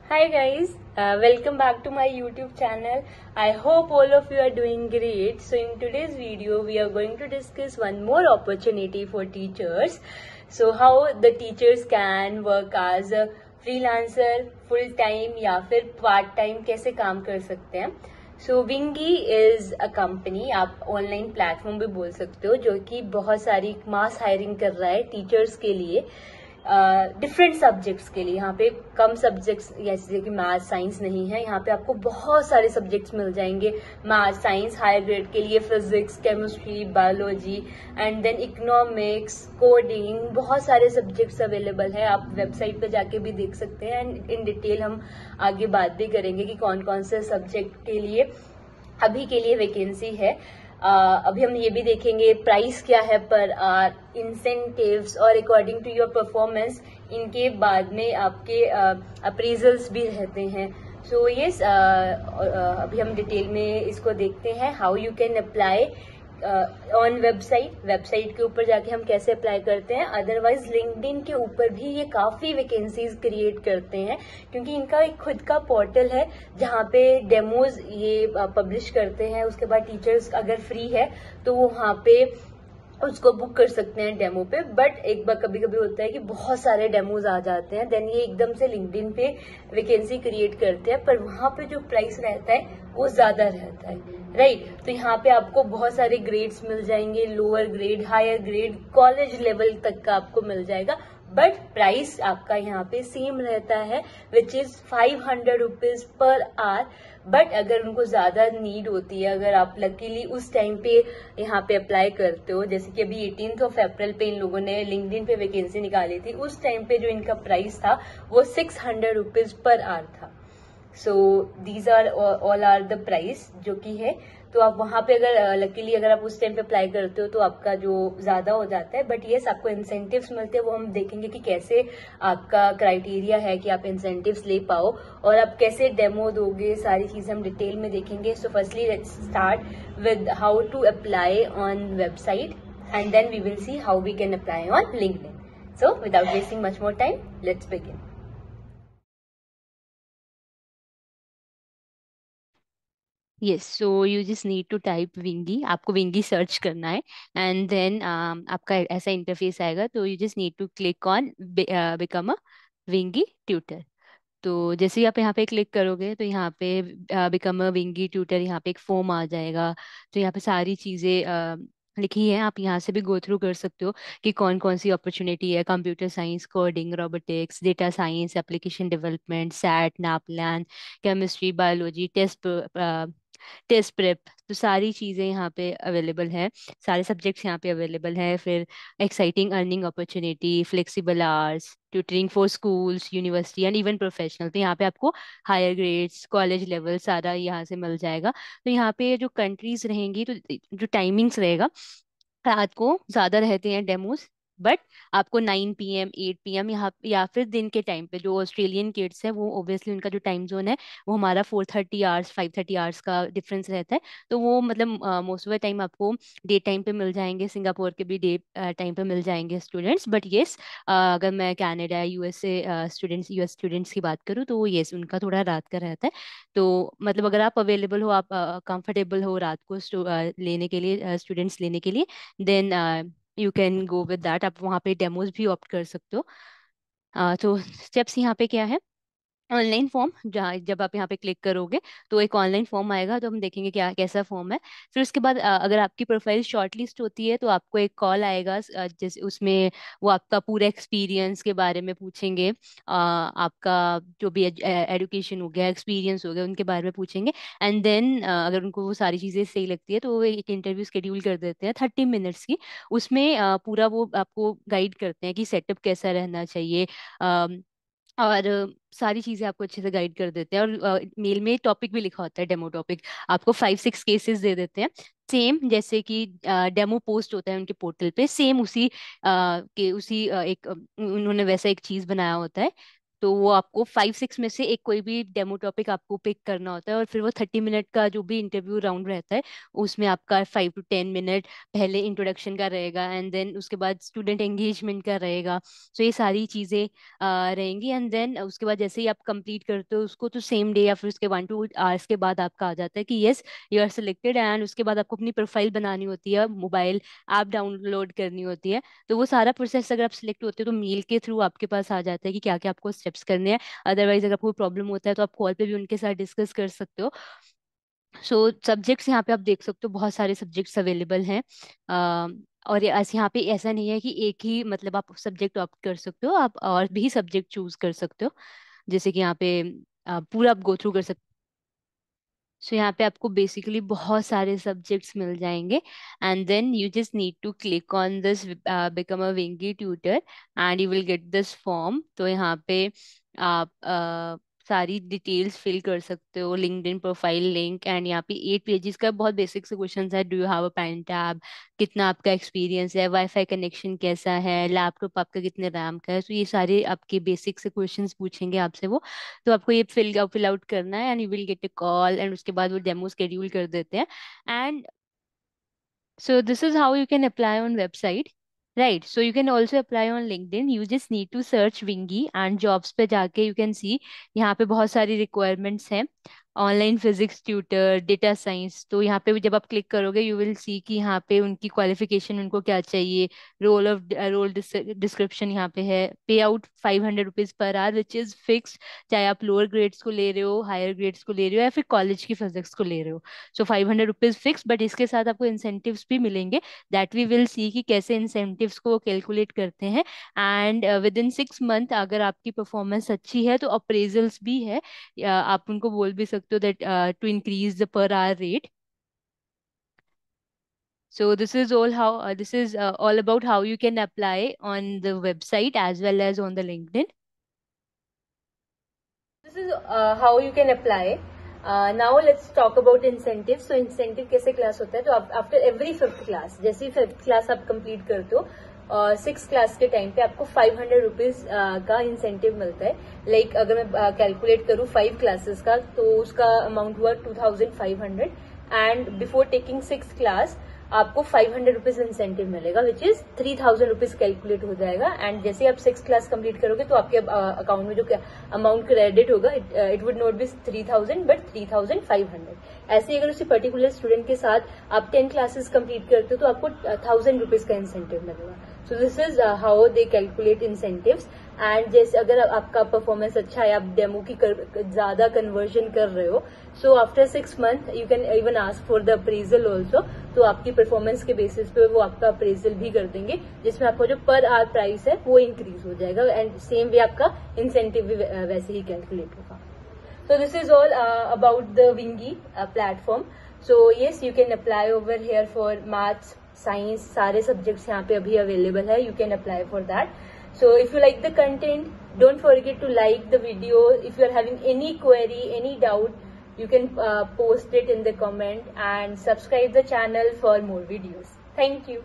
Hi guys, welcome back to my YouTube channel. I hope all of you are doing great. So in today's video, we are going to discuss one more opportunity for teachers. So how the teachers can work as a freelancer, full time या फिर part time कैसे काम कर सकते हैं. सो विंगी is a company, आप online platform भी बोल सकते हो, जो कि बहुत सारी मास हायरिंग कर रहा है टीचर्स के लिए, डिफरेंट सब्जेक्ट्स के लिए. यहाँ पे कम सब्जेक्ट्स जैसे कि मैथ साइंस नहीं है, यहाँ पे आपको बहुत सारे सब्जेक्ट्स मिल जाएंगे. मैथ साइंस हायर ग्रेड के लिए physics, chemistry, biology and then economics, coding, बहुत सारे सब्जेक्ट्स अवेलेबल है. आप वेबसाइट पे जाके भी देख सकते हैं एंड इन डिटेल हम आगे बात भी करेंगे कि कौन कौन से सब्जेक्ट के लिए अभी के लिए वैकेंसी है. अभी हम ये भी देखेंगे प्राइस क्या है पर इंसेंटिव्स और अकॉर्डिंग टू योर परफॉर्मेंस इनके बाद में आपके अप्रेजल्स भी रहते हैं. सो यस, अभी हम डिटेल में इसको देखते हैं. How you can apply on website के ऊपर जाके हम कैसे अप्लाई करते हैं. अदरवाइज लिंक्डइन के ऊपर भी ये काफी वैकेंसीज क्रिएट करते हैं, क्योंकि इनका एक खुद का पोर्टल है जहाँ पे डेमोज ये पब्लिश करते हैं. उसके बाद टीचर्स अगर फ्री है तो वो वहाँ पे उसको बुक कर सकते हैं डेमो पे. बट एक बार कभी कभी होता है कि बहुत सारे डेमोज आ जाते हैं, देन ये एकदम से लिंक्डइन पे वैकेंसी क्रिएट करते हैं, पर वहां पे जो प्राइस रहता है वो ज्यादा रहता है, राइट. तो यहाँ पे आपको बहुत सारे ग्रेड्स मिल जाएंगे, lower grade, higher grade, college level तक का आपको मिल जाएगा. बट प्राइस आपका यहाँ पे सेम रहता है, which is 500 rupees per our. But अगर उनको ज्यादा नीड होती है, अगर आप लकीली उस टाइम पे यहाँ पे अप्लाई करते हो, जैसे कि अभी 18 अप्रैल पे इन लोगों ने लिंक्डइन पे वैकेंसी निकाली थी, उस टाइम पे जो इनका प्राइस था वो 600 रुपीज पर आवर था. So these are all are the price जो कि है. तो आप वहां पे अगर लकीली अगर आप उस टाइम पे अप्लाई करते हो तो आपका जो ज्यादा हो जाता है. बट येस, आपको इंसेंटिव्स मिलते हैं, वो हम देखेंगे कि कैसे आपका क्राइटेरिया है कि आप इंसेंटिव्स ले पाओ और आप कैसे डेमो दोगे, सारी चीजें हम डिटेल में देखेंगे. So firstly let's start with how to apply on website and then we will see how we can apply on LinkedIn. So without wasting much more time, let's begin. Yes, so you just need to type Wiingy. आपको Wiingy search करना है and then आपका ऐसा interface आएगा. तो you just need to click on become a Wiingy tutor. तो जैसे ही आप यहाँ पे क्लिक करोगे तो यहाँ पे बिकम अ विंगी ट्यूटर, यहाँ पे एक फॉर्म आ जाएगा. तो यहाँ पे सारी चीज़ें लिखी है, आप यहाँ से भी गो थ्रू कर सकते हो कि कौन कौन सी अपॉर्चुनिटी है. Computer science, coding, robotics, data science, application development, SAT, NAPLAN, chemistry, biology, test prep. तो सारी चीज़ें यहाँ पे अवेलेबल है, सारे सब्जेक्ट्स यहाँ पे अवेलेबल है. फिर exciting earning opportunity, flexible hours, tutoring for schools, university and even professional. तो यहाँ पे आपको हायर ग्रेड्स, कॉलेज लेवल सारा यहाँ से मिल जाएगा. तो यहाँ पे जो कंट्रीज रहेंगी, तो जो टाइमिंग्स रहेगा, रात को ज़्यादा रहते हैं डेमोज. बट आपको 9 PM 8 PM या फिर दिन के टाइम पे, जो ऑस्ट्रेलियन किड्स है वो ओब्वियसली उनका जो टाइम जोन है वो हमारा 4:30 आवर्स 5:30 आवर्स का डिफरेंस रहता है. तो वो मतलब मोस्ट ऑफ द टाइम आपको डे टाइम पे मिल जाएंगे. सिंगापुर के भी डे टाइम पे मिल जाएंगे स्टूडेंट्स. बट येस, अगर मैं Canada, USA students, US students की बात करूँ तो येस, उनका थोड़ा रात का रहता है. तो मतलब अगर आप अवेलेबल हो, आप कंफर्टेबल हो रात को लेने के लिए, स्टूडेंट्स लेने के लिए, then you can go with that. आप वहाँ पे डेमोज भी ऑप्ट कर सकते हो. तो स्टेप्स यहाँ पे क्या है. ऑनलाइन फॉर्म, जहाँ जब आप यहाँ पे क्लिक करोगे तो एक ऑनलाइन फॉर्म आएगा. तो हम देखेंगे क्या कैसा फॉर्म है. फिर उसके बाद अगर आपकी प्रोफाइल शॉर्टलिस्ट होती है तो आपको एक कॉल आएगा, जैसे उसमें वो आपका पूरा एक्सपीरियंस के बारे में पूछेंगे. आपका जो भी एजुकेशन हो गया, एक्सपीरियंस हो गया, उनके बारे में पूछेंगे. एंड देन अगर उनको वो सारी चीज़ें सही लगती है तो वो एक इंटरव्यू शेड्यूल कर देते हैं 30 मिनट्स की. उसमें पूरा वो आपको गाइड करते हैं कि सेटअप कैसा रहना चाहिए. और सारी चीजें आपको अच्छे से गाइड कर देते हैं. और मेल में टॉपिक भी लिखा होता है, डेमो टॉपिक. आपको 5 6 केसेस दे देते हैं, सेम जैसे कि डेमो पोस्ट होता है उनके पोर्टल पे, सेम उसी के उसी एक उन्होंने वैसा एक चीज बनाया होता है. तो वो आपको 5-6 में से एक कोई भी डेमो टॉपिक आपको पिक करना होता है, और फिर वो 30 मिनट का जो भी इंटरव्यू राउंड रहता है उसमें आपका 5 to 10 मिनट पहले इंट्रोडक्शन का रहेगा, एंड देन उसके बाद स्टूडेंट एंगेजमेंट का रहेगा। सो ये सारी चीज़ें रहेंगी, एंड देन उसके बाद जैसे ही आप कंप्लीट करते हो उसको, तो सेम डे या फिर उसके 1-2 आवर्स के बाद आपका आ जाता है कि yes you are selected. And उसके बाद आपको अपनी प्रोफाइल बनानी होती है, मोबाइल ऐप डाउनलोड करनी होती है। तो वो सारा प्रोसेस अगर आप सिलेक्ट होते हो तो मेल के थ्रू आपके पास आ जाता है कि क्या क्या आपको स्टेप्स करने हैं। अदरवाइज अगर आपको प्रॉब्लम होता है तो आप कॉल पे भी उनके साथ डिस्कस कर सकते हो। सो सब्जेक्ट्स यहाँ पे आप देख सकते हो, बहुत सारे सब्जेक्ट्स अवेलेबल हैं। और ऐसे यहाँ पे ऐसा नहीं है कि एक ही मतलब आप सब्जेक्ट ऑप्ट कर सकते हो, आप और भी सब्जेक्ट चूज कर सकते हो। जैसे कि यहाँ पे पूरा आप गो थ्रू कर सकते हो। सो यहाँ पे आपको बेसिकली बहुत सारे सब्जेक्ट्स मिल जाएंगे, and then you just need to click on this become a Wiingy tutor and you will get this form. तो यहाँ पे आप सारी डिटेल्स फिल कर सकते हो, लिंक्डइन प्रोफाइल लिंक, एंड यहाँ पे 8 पेजेस का बहुत बेसिक से क्वेश्चन है। Do you have a pen tab, कितना आपका एक्सपीरियंस है, वाईफाई कनेक्शन कैसा है, लैपटॉप आपका कितने रैम का है। तो ये सारे आपके बेसिक से क्वेश्चंस पूछेंगे आपसे वो। तो आपको ये फिल आउट करना है and you will get a call, and उसके बाद वो डेमो शेड्यूल कर देते हैं। And so this is how you can apply on website, right? So you can also apply on LinkedIn. You just need to search Wingy and jobs पे जाके you can see यहाँ पे बहुत सारी requirements हैं। Online physics tutor, data science. तो यहाँ पे भी जब आप क्लिक करोगे यू विल सी कि यहाँ पे उनकी क्वालिफिकेशन, उनको क्या चाहिए, रोल डिस्क्रिप्शन यहाँ पे है। पे out 500 rupees per our which is fix, चाहे आप लोअर ग्रेड्स को ले रहे हो, हायर ग्रेड्स को ले रहे हो, या फिर कॉलेज की फिजिक्स को ले रहे हो। सो 500 रुपीज फिक्स, बट इसके साथ आपको इंसेंटिव्स भी मिलेंगे। दैट वी विल सी कि कैसे इंसेंटिव्स को कैलकुलेट करते हैं। एंड विद इन 6 मंथ अगर आपकी परफॉर्मेंस अच्छी है तो अप्रेजल्स भी है। आप उनको बोल भी सकते हो that to increase the per hour rate. So this is all about how you can apply on the website as well as on the LinkedIn. This is how you can apply. Now let's talk about incentives. So incentive कैसे class होता है? तो आप after every 5th class, जैसे ही 5th class आप complete करते हो, 6th class के टाइम पे आपको 500 रुपीज का इंसेंटिव मिलता है। लाइक अगर मैं कैलकुलेट करूँ 5 क्लासेस का, तो उसका अमाउंट हुआ 2500, and before taking 6th class आपको 500 रुपीज इंसेंटिव मिलेगा, विच इज 3000 रुपीज कैलकुलेट हो जाएगा। एंड जैसे आप 6th क्लास कंप्लीट करोगे तो आपके अकाउंट में जो अमाउंट क्रेडिट होगा, it would not be 3000 but 3500। ऐसे ही अगर उसी पर्टिकुलर स्टूडेंट के साथ आप 10 क्लासेस कंप्लीट करते हो तो आपको 1000 रुपीज का इंसेंटिव मिलेगा। So this is how they calculate incentives. And जैसे अगर आपका परफॉर्मेंस अच्छा है, आप डेमो की ज्यादा कन्वर्जन कर रहे हो, so after 6 month you can even ask for the appraisal also. तो आपकी परफॉर्मेंस के बेसिस पे वो आपका अप्रेजल भी कर देंगे, जिसमें आपको जो पर आवर प्राइस है वो इंक्रीज हो जाएगा, एंड सेम वे आपका इंसेंटिव भी वैसे ही कैलकुलेट होगा। So this is all about the Wingy platform. So yes, you can apply over here for maths, science, सारे subjects यहाँ पे अभी available है. You can apply for that. So if you like the content, don't forget to like the video. If you are having any query, any doubt, you can post it in the comment and subscribe the channel for more videos. Thank you.